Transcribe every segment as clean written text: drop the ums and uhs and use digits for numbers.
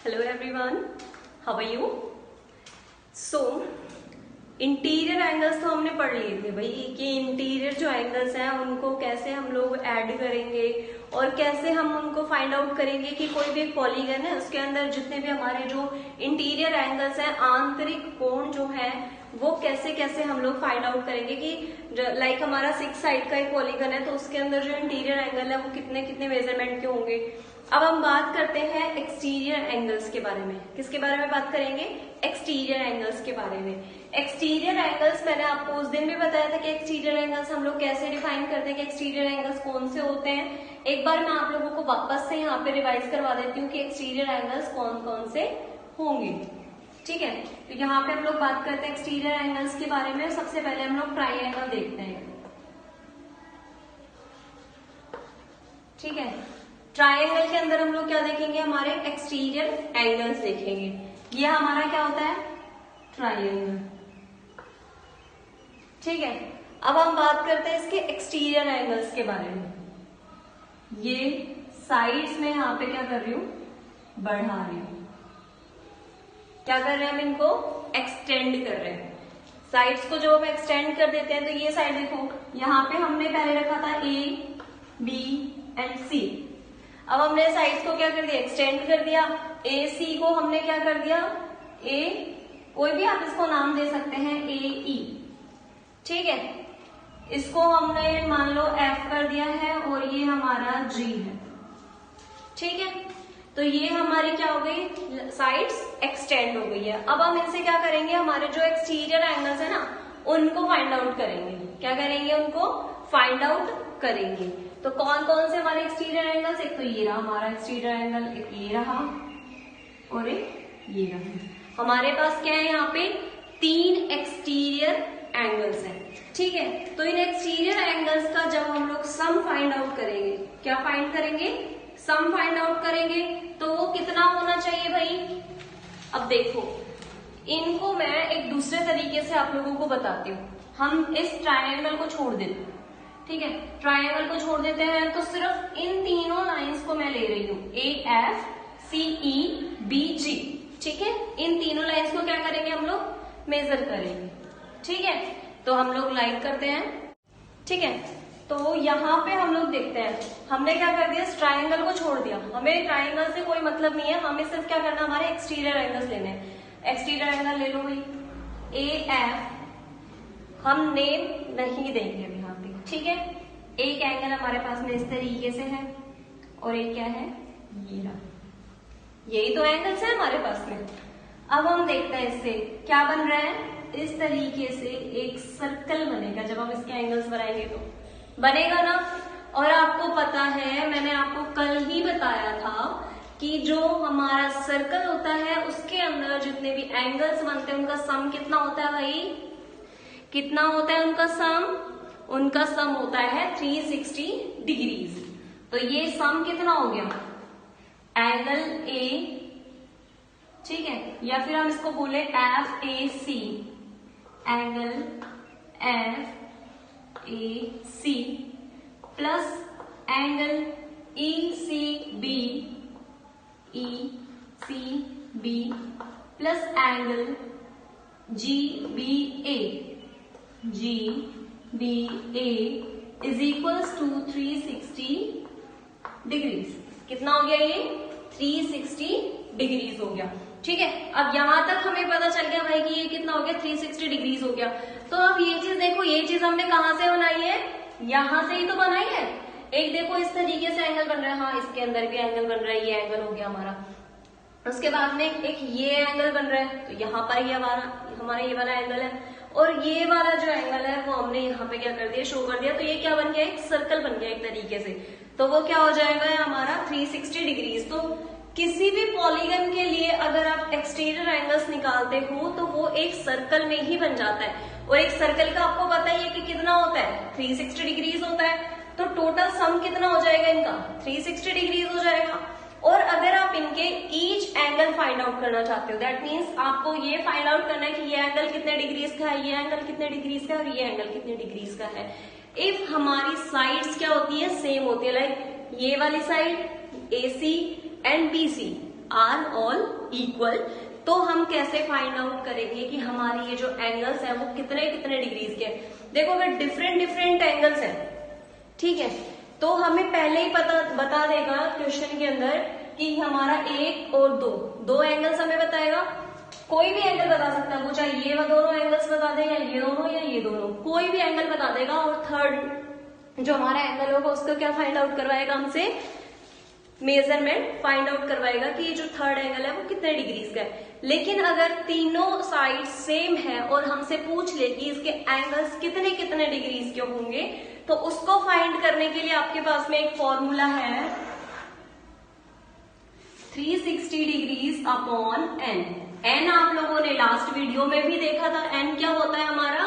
Hello everyone, how are you? So interior angles तो हमने पढ़ लिए थे भाई कि इंटीरियर जो एंगल्स हैं उनको कैसे हम लोग ऐड करेंगे और कैसे हम उनको फाइंड आउट करेंगे कि कोई भी एक पॉलीगन है उसके अंदर जितने भी हमारे जो इंटीरियर एंगल्स हैं, आंतरिक कोण जो है वो कैसे कैसे हम लोग फाइंड आउट करेंगे कि लाइक हमारा 6 साइड का एक पॉलीगन है तो उसके अंदर जो इंटीरियर एंगल है वो कितने कितने मेजरमेंट के होंगे। अब हम बात करते हैं एक्सटीरियर एंगल्स के बारे में। किसके बारे में बात करेंगे? एक्सटीरियर एंगल्स के बारे में। एक्सटीरियर एंगल्स मैंने आपको उस दिन भी बताया था कि एक्सटीरियर एंगल्स हम लोग कैसे डिफाइन करते हैं कि एक्सटीरियर एंगल्स कौन से होते हैं। एक बार मैं आप लोगों को वापस से यहाँ पे रिवाइज करवा देती हूँ कि एक्सटीरियर एंगल्स कौन कौन से होंगे। ठीक है, तो यहाँ पे हम लोग बात करते हैं एक्सटीरियर एंगल्स के बारे में। सबसे पहले हम लोग ट्राइंगल देखते हैं। ठीक है, ट्राइंगल के अंदर हम लोग क्या देखेंगे? हमारे एक्सटीरियर एंगल्स देखेंगे। ये हमारा क्या होता है? ट्राइंगल। ठीक है, अब हम बात करते हैं इसके एक्सटीरियर एंगल्स के बारे में। ये साइड्स में यहाँ पे क्या कर रही हूं? बढ़ा रही हूं। क्या कर रहे हैं हम? इनको एक्सटेंड कर रहे हैं। साइड्स को जब हम एक्सटेंड कर देते हैं तो ये साइड देखो, यहाँ पे हमने पहले रखा था ए, बी एंड सी। अब हमने साइड्स को क्या कर दिया? एक्सटेंड कर दिया। ए सी को हमने क्या कर दिया? ए, कोई भी आप इसको नाम दे सकते हैं, ए ई। ठीक है, इसको हमने मान लो एफ कर दिया है और ये हमारा जी है। ठीक है, तो ये हमारी क्या हो गई? साइड्स एक्सटेंड हो गई है। अब हम इनसे क्या करेंगे? हमारे जो एक्सटीरियर एंगल्स है ना उनको फाइंड आउट करेंगे। क्या करेंगे? उनको फाइंड आउट करेंगे। तो कौन कौन से हमारे एक्सटीरियर एंगल्स? एक तो ये रहा हमारा एक्सटीरियर एंगल, एक ये रहा और एक ये रहा। हमारे पास क्या है? यहाँ पे 3 एक्सटीरियर एंगल्स हैं। ठीक है, तो इन एक्सटीरियर एंगल्स का जब हम लोग सम फाइंड आउट करेंगे, क्या फाइंड करेंगे? सम फाइंड आउट करेंगे। तो वो कितना होना चाहिए भाई? अब देखो, इनको मैं एक दूसरे तरीके से आप लोगों को बताती हूँ। हम इस ट्रायंगल को छोड़ देते हैं। ठीक है, ट्रायंगल को छोड़ देते हैं तो सिर्फ इन तीनों लाइंस को मैं ले रही हूँ, A F C E B जी। ठीक है, इन तीनों लाइंस को क्या करेंगे? हम लोग मेजर करेंगे। ठीक है, तो हम लोग लाइन करते हैं। ठीक है, तो यहाँ पे हम लोग देखते हैं, हमने क्या कर दिया? इस ट्रायंगल को छोड़ दिया। हमें ट्रायंगल से कोई मतलब नहीं है, हमें सिर्फ क्या करना? हमारे एक्सटीरियर एंगल्स लेने हैं। एक्सटीरियर एंगल ले लो भाई, ए एफ। हम नेम नहीं देंगे अभी यहाँ पे। ठीक है, एक एंगल हमारे पास में इस तरीके से है और एक क्या है? ये रहा। यही तो एंगल्स है हमारे पास में। अब हम देखते हैं इससे क्या बन रहा है। इस तरीके से एक सर्कल बनेगा। जब हम इसके एंगल्स बनाएंगे तो बनेगा ना। और आपको पता है, मैंने आपको कल ही बताया था कि जो हमारा सर्कल होता है उसके अंदर जितने भी एंगल्स बनते हैं उनका सम कितना होता है भाई? कितना होता है उनका सम? उनका सम होता है 360 डिग्रीज। तो ये सम कितना हो गया? एंगल ए, ठीक है, या फिर हम इसको बोले F A C, angle F A C plus angle E C B, E C B plus angle G B A, G B A is equals to 360 degrees. कितना हो गया? ये 360 डिग्रीज हो गया। ठीक है, अब यहां तक हमें पता चल गया भाई कि ये कितना हो गया? 360 डिग्रीज हो गया। तो अब ये चीज देखो, ये चीज हमने कहां से बनाई है? यहां से ही तो बनाई है। एक देखो इस तरीके से एंगल बन रहा है, हाँ इसके अंदर भी एंगल बन रहा है, ये एंगल हो गया हमारा। उसके बाद में एक ये एंगल बन रहा है, तो यहाँ पर ये हमारा ये वाला एंगल है और ये वाला जो एंगल है वो हमने यहाँ पे क्या कर दिया? शो कर दिया। तो ये क्या बन गया? एक सर्कल बन गया एक तरीके से। तो वो क्या हो जाएगा? हमारा 360 डिग्रीज। तो किसी भी पॉलीगन के लिए अगर आप एक्सटीरियर एंगल्स निकालते हो तो वो एक सर्कल में ही बन जाता है। और एक सर्कल का आपको पता ही है कि कितना होता है? 360 डिग्रीज होता है। तो टोटल सम कितना हो जाएगा इनका? 360 डिग्रीज हो जाएगा। और अगर आप इनके ईच एंगल फाइंड आउट करना चाहते हो, दैट मीन्स आपको ये फाइंड आउट करना है कि ये एंगल कितने डिग्रीज का है, ये एंगल कितने डिग्रीज का है और ये एंगल कितने डिग्रीज का है। इफ हमारी साइड्स क्या होती है? सेम होती है। लाइक ये वाली side AC and BC are all equal, तो हम कैसे फाइंड आउट करेंगे कि हमारी ये जो एंगल्स है वो कितने कितने डिग्रीज के हैं। देखो अगर डिफरेंट डिफरेंट एंगल्स हैं, ठीक है, तो हमें पहले ही बता देगा क्वेश्चन के अंदर कि हमारा एक और दो एंगल्स हमें बताएगा। कोई भी एंगल बता सकता है वो, चाहे ये दोनों एंगल्स बता दे या ये दोनों, कोई भी एंगल बता देगा। और थर्ड जो हमारा एंगल होगा उसका क्या फाइंड आउट करवाएगा हमसे, मेजरमेंट फाइंड आउट करवाएगा कि ये जो थर्ड एंगल है वो कितने डिग्रीज का है। लेकिन अगर तीनों साइड सेम है और हमसे पूछ ले कि इसके एंगल्स कितने कितने डिग्रीज के होंगे, तो उसको फाइंड करने के लिए आपके पास में एक फॉर्मूला है 360 डिग्रीज अपॉन एन। एन आप लोगों ने लास्ट वीडियो में भी देखा था। एन क्या होता है हमारा,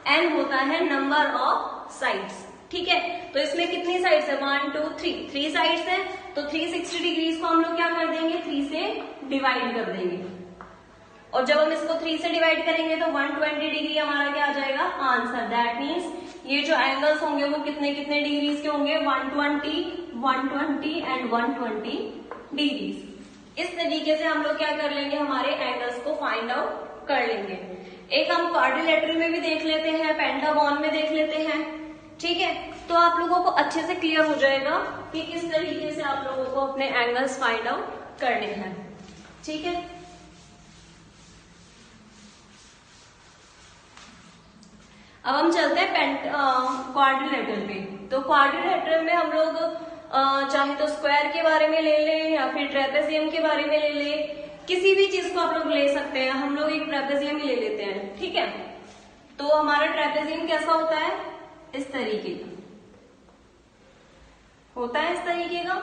एन होता है नंबर ऑफ साइड्स, ठीक है। तो इसमें कितनी साइड्स है, 1 2 3, 3 साइड्स है। तो 360 डिग्रीज को हम लोग क्या कर देंगे, 3 से डिवाइड कर देंगे। और जब हम इसको 3 से डिवाइड करेंगे तो 120 डिग्री हमारा क्या आ जाएगा, आंसर। दैट मीन्स ये जो एंगल्स होंगे वो कितने कितने डिग्रीज के होंगे, 120, 120 एंड 120 डिग्रीज। इस तरीके से हम लोग क्या कर लेंगे, हमारे एंगल्स को फाइंड आउट कर लेंगे। एक हम क्वाड्रिलेटरल में भी देख लेते हैं, पेंटागन में देख लेते हैं, ठीक है। तो आप लोगों को अच्छे से क्लियर हो जाएगा कि किस तरीके से आप लोगों को अपने एंगल्स फाइंड आउट करने हैं, ठीक है। अब हम चलते हैं क्वाड्रिलेटरल पे। तो क्वाड्रिलेटरल में हम लोग चाहे तो स्क्वायर के बारे में ले लें या फिर ट्रेपेजियम के बारे में ले लें, किसी भी चीज को आप लोग ले सकते हैं। हम लोग एक ट्रेपेजियम ही ले लेते हैं, ठीक है। तो हमारा ट्रेपेजियम कैसा होता है, इस तरीके का होता है, इस तरीके का।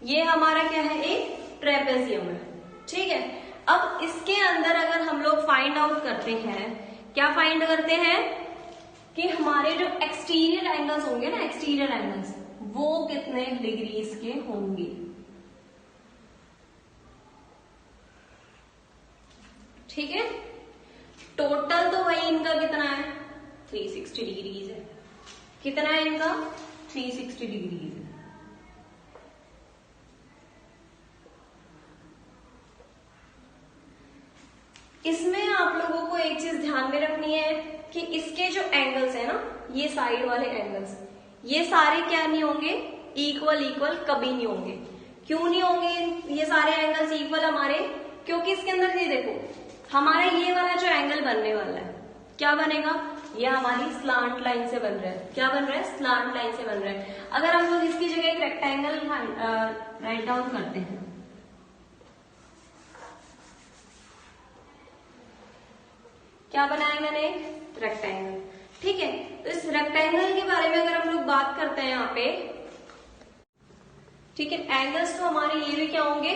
ये हमारा क्या है, एक ट्रेपेजियम है, ठीक है। अब इसके अंदर अगर हम लोग फाइंड आउट करते हैं, क्या फाइंड करते हैं कि हमारे जो एक्सटीरियर एंगल्स होंगे ना, एक्सटीरियर एंगल्स वो कितने डिग्रीज के होंगे, ठीक है। टोटल तो वही इनका कितना है, 360 डिग्रीज है। कितना है इनका, 360 डिग्रीज है। इसमें आप लोगों को एक चीज ध्यान में रखनी है कि इसके जो एंगल्स है ना, ये साइड वाले एंगल्स, ये सारे क्या नहीं होंगे, इक्वल कभी नहीं होंगे। क्यों नहीं होंगे ये सारे एंगल्स इक्वल हमारे, क्योंकि इसके अंदर ये देखो हमारा ये वाला जो एंगल बनने वाला है, क्या बनेगा, ये हमारी स्लांट लाइन से बन रहा है। क्या बन रहा है, स्लांट लाइन से बन रहा है। अगर हम लोग इसकी जगह एक रेक्टेंगल राइट डाउन करते हैं, क्या बनाया मैंने, एक रेक्टेंगल, ठीक है। तो इस रेक्टेंगल के बारे में अगर हम लोग बात करते हैं यहाँ पे, ठीक है, एंगल्स तो हमारे ये भी क्या होंगे,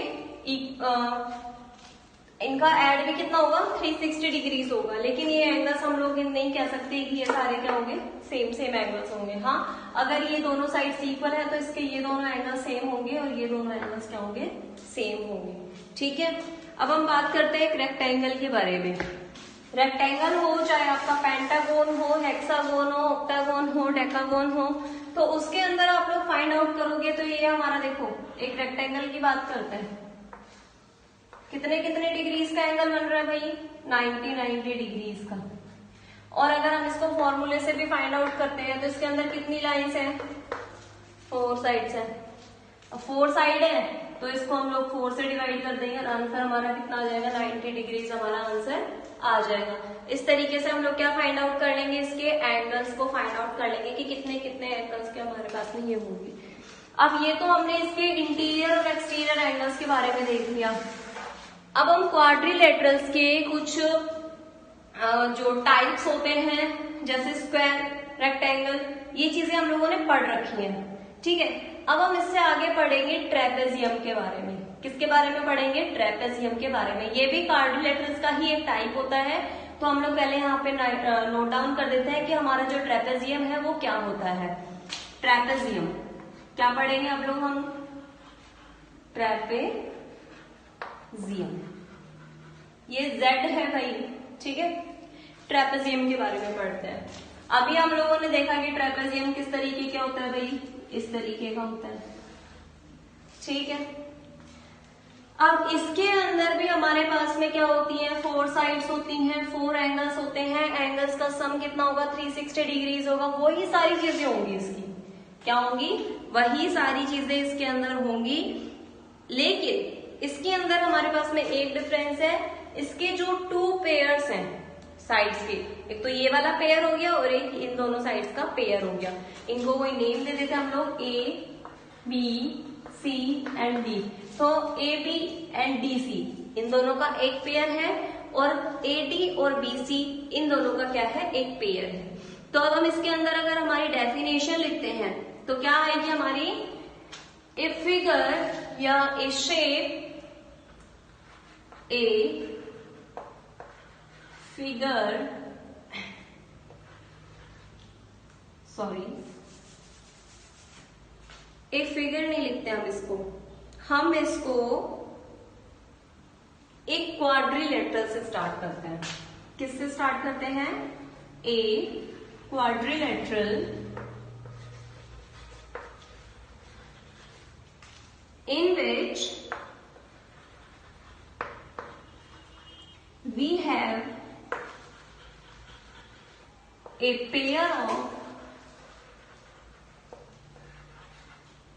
इनका ऐड भी कितना होगा, 360 डिग्रीज होगा। लेकिन ये एंगल्स हम लोग नहीं कह सकते कि ये सारे क्या होंगे, सेम एंगल्स होंगे। हाँ, अगर ये दोनों साइड्स इक्वल है तो इसके ये दोनों एंगल्स सेम होंगे और ये दोनों एंगल्स क्या होंगे, सेम होंगे, ठीक है। अब हम बात करते हैं एक रेक्टेंगल के बारे में। रेक्टेंगल हो, चाहे आपका पेंटागन हो, हेक्सागन हो, ऑक्टागन हो, डेकागन हो, तो उसके अंदर आप लोग फाइंड आउट करोगे तो ये हमारा देखो एक रेक्टेंगल की बात करते हैं, कितने कितने डिग्रीज का एंगल बन रहा है भाई, 90 डिग्रीज का। और अगर हम इसको फॉर्मूले से भी फाइंड आउट करते हैं तो इसके अंदर कितनी लाइंस हैं, 4 साइड्स है। 4 साइड है तो इसको हम लोग 4 से डिवाइड कर देंगे और आंसर हमारा कितना आ जाएगा, 90 डिग्रीज हमारा आंसर आ जाएगा। इस तरीके से हम लोग क्या फाइंड आउट कर लेंगे, इसके एंगल्स को फाइंड आउट कर लेंगे कि कितने कितने एंगल्स के हमारे पास में ये होंगे। अब ये तो हमने इसके इंटीरियर और एक्सटीरियर एंगल्स के बारे में देख लिया। अब हम क्वाड्रिलेटरल्स के कुछ जो टाइप्स होते हैं, जैसे स्क्वायर, रेक्टेंगल, ये चीजें हम लोगों ने पढ़ रखी हैं, ठीक है। अब हम इससे आगे पढ़ेंगे ट्रेपेजियम के बारे में। किसके बारे में पढ़ेंगे, ट्रेपेजियम के बारे में। ये भी क्वाड्रिलेटरल्स का ही एक टाइप होता है। तो हम लोग पहले यहाँ पे नोट डाउन कर देते हैं कि हमारा जो ट्रेपेजियम है वो क्या होता है। ट्रेपेजियम क्या पढ़ेंगे अब लोग हम, ट्रेपेजियम, ये Z है भाई, ठीक है। ट्रेपेजियम के बारे में पढ़ते हैं। अभी हम लोगों ने देखा कि ट्रेपेजियम किस तरीके का होता है भाई, इस तरीके का होता है, ठीक है। अब इसके अंदर भी हमारे पास में क्या होती है, 4 साइड्स होती हैं, 4 एंगल्स होते हैं, एंगल्स का सम कितना होगा, 360 डिग्रीज होगा। वही सारी चीजें होंगी इसकी, क्या होंगी, वही सारी चीजें इसके अंदर होंगी। लेकिन इसके अंदर हमारे पास में एक डिफरेंस है, इसके जो 2 पेयर्स हैं साइड्स के, एक तो ये वाला पेयर हो गया और एक इन दोनों साइड्स का पेयर हो गया। इनको कोई नेम दे देते हम लोग, A B C and D. तो A B and D C इन दोनों का एक पेयर है, और ए डी और बी सी इन दोनों का क्या है, एक पेयर है। तो अब हम इसके अंदर अगर हमारी डेफिनेशन लिखते हैं तो क्या आएगी हमारी, ए फिगर या A shape, a figure, a figure नहीं लिखते हम इसको एक क्वाड्रिलेटरल से स्टार्ट करते हैं। किससे स्टार्ट करते हैं, a quadrilateral in which we have a pair of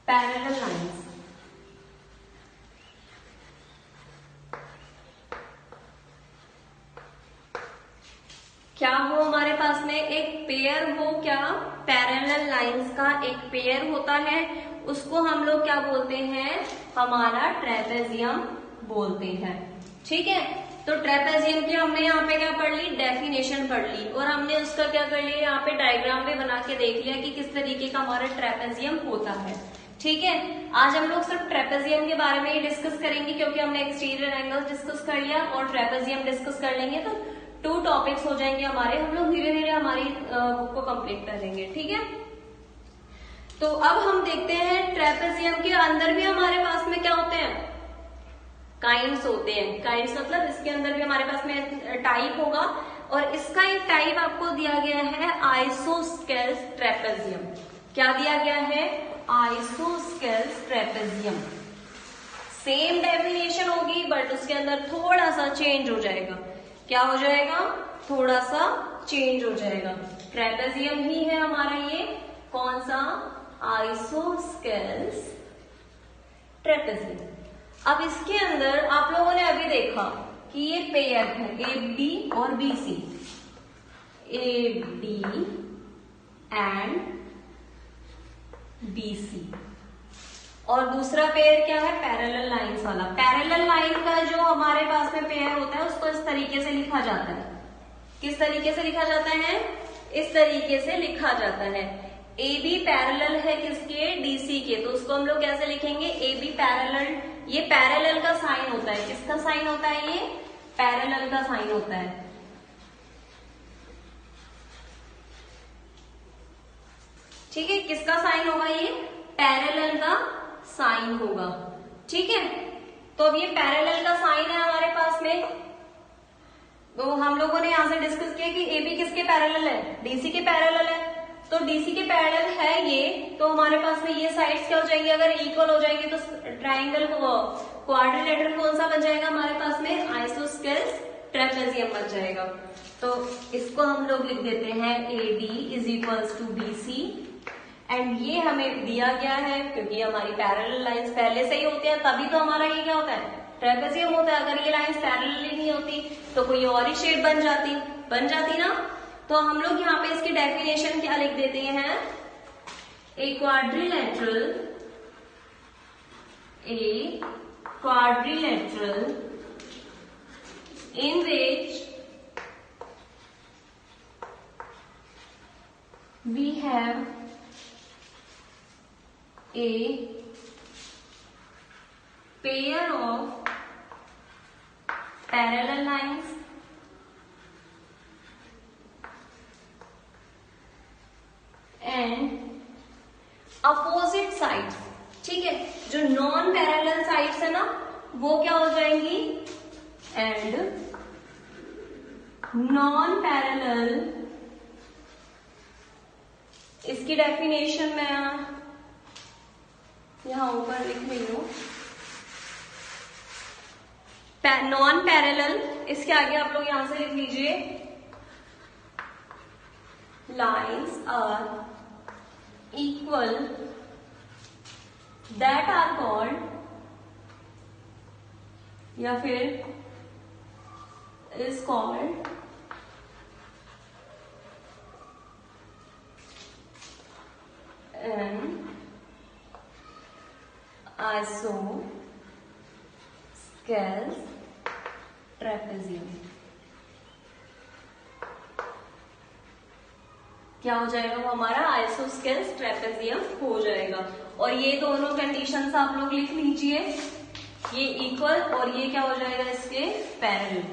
parallel lines. क्या हो हमारे पास में एक पेयर हो, क्या पैरेलल लाइंस का एक पेयर होता है, उसको हम लोग क्या बोलते हैं, हमारा ट्रेपेजियम बोलते हैं, ठीक है। तो ट्रेपेजियम की हमने यहाँ पे क्या पढ़ ली, डेफिनेशन पढ़ ली, और हमने उसका क्या कर लिया, यहाँ पे डायग्राम भी बना के देख लिया कि किस तरीके का हमारा ट्रेपेजियम होता है, ठीक है। आज हम लोग सिर्फ ट्रेपेजियम के बारे में ही डिस्कस करेंगे, क्योंकि हमने एक्सटीरियर एंगल डिस्कस कर लिया और ट्रेपेजियम डिस्कस कर लेंगे, तो 2 टॉपिक्स हो जाएंगे हमारे। हम लोग धीरे धीरे हमारी बुक को कंप्लीट कर लेंगे, ठीक है। तो अब हम देखते हैं ट्रेपेजियम के अंदर भी हमारे पास में क्या होते हैं, काइंड्स होते हैं। काइंड्स मतलब इसके अंदर भी हमारे पास में टाइप होगा, और इसका एक टाइप आपको दिया गया है आइसोस्केल्स ट्रेपेजियम। क्या दिया गया है, आइसोस्केल्स ट्रेपेजियम। सेम डेफिनेशन होगी बट उसके अंदर थोड़ा सा चेंज हो जाएगा। क्या हो जाएगा, थोड़ा सा चेंज हो जाएगा। ट्रेपेजियम ही है हमारा ये कौन सा, आइसोस्केल्स ट्रेपेजियम। अब इसके अंदर आप लोगों ने अभी देखा कि ये पेयर है ए बी और B C, A B and B C, और दूसरा पेयर क्या है, पैरेलल लाइंस वाला। पैरेलल लाइन का जो हमारे पास में पेयर होता है उसको इस तरीके से लिखा जाता है। किस तरीके से लिखा जाता है, इस तरीके से लिखा जाता है। ए बी पैरेलल है किसके, डीसी के, तो उसको हम लोग कैसे लिखेंगे, ए बी पैरेलल। ये पैरेलल का साइन होता है, किसका साइन होता है, ये पैरेलल का साइन होता है। ठीक है, किसका साइन होगा, ये पैरेलल का साइन होगा, ठीक है। तो अब ये पैरेलल का साइन है हमारे पास में, तो हम लोगों ने यहां से डिस्कस किया कि ए बी किसके पैरेलल है, डीसी के पैरेलल है। तो डीसी के पैरेलल है ये, तो हमारे पास में ये साइड्स क्या हो जाएंगे, अगर इक्वल हो जाएंगे तो ट्राइंगल क्वाड्रिलेटरल कौन सा बन जाएगा हमारे पास में, आइसोस्केल्स ट्रेपेजियम बन जाएगा। तो इसको हम लोग लिख देते हैं A D is equals to B C, and ये हमें दिया गया है क्योंकि हमारी पैरेलल लाइंस पहले से ही होते हैं, तभी तो हमारा ये क्या होता है, ट्रेपेजियम होता है। अगर ये लाइंस पैरेलल ही नहीं होती तो कोई और ही शेप बन जाती ना। तो हम लोग यहाँ पे इसकी डेफिनेशन क्या लिख देते हैं, a quadrilateral in which we have a pair of parallel lines and opposite sides। ठीक है, जो नॉन पैरेलल साइड्स है ना वो क्या हो जाएंगी, एंड नॉन पैरेलल इसकी डेफिनेशन मैं यहां ऊपर लिख रही हूं। नॉन पैरेलल, इसके आगे आप लोग यहां से लिख लीजिए, lines are equal that are called, या फिर is called an isosceles trapezium। क्या हो जाएगा? वो हमारा आइसोस्केल्स ट्रेपेजियम हो जाएगा। और ये दोनों कंडीशंस आप लोग लिख लीजिए, ये इक्वल और ये क्या हो जाएगा इसके पैरेलल।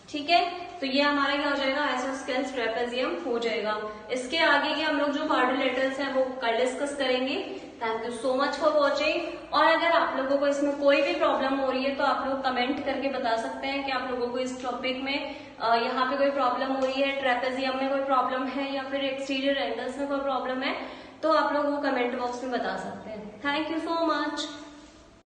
ठीक है, तो ये हमारा क्या हो जाएगा? आइसोस्केल्स ट्रेपेजियम हो जाएगा। इसके आगे के हम लोग जो क्वाड्रिलेटरल्स हैं वो कल डिस्कस करेंगे। Thank you so much for watching. और अगर आप लोगों को इसमें कोई भी प्रॉब्लम हो रही है तो आप लोग कमेंट करके बता सकते हैं कि आप लोगों को इस टॉपिक में यहाँ पे कोई प्रॉब्लम हो रही है, ट्रेपेजियम में कोई प्रॉब्लम है, या फिर एक्सटीरियर एंगल्स में कोई प्रॉब्लम है, तो आप लोग वो कमेंट बॉक्स में बता सकते हैं। Thank you so much.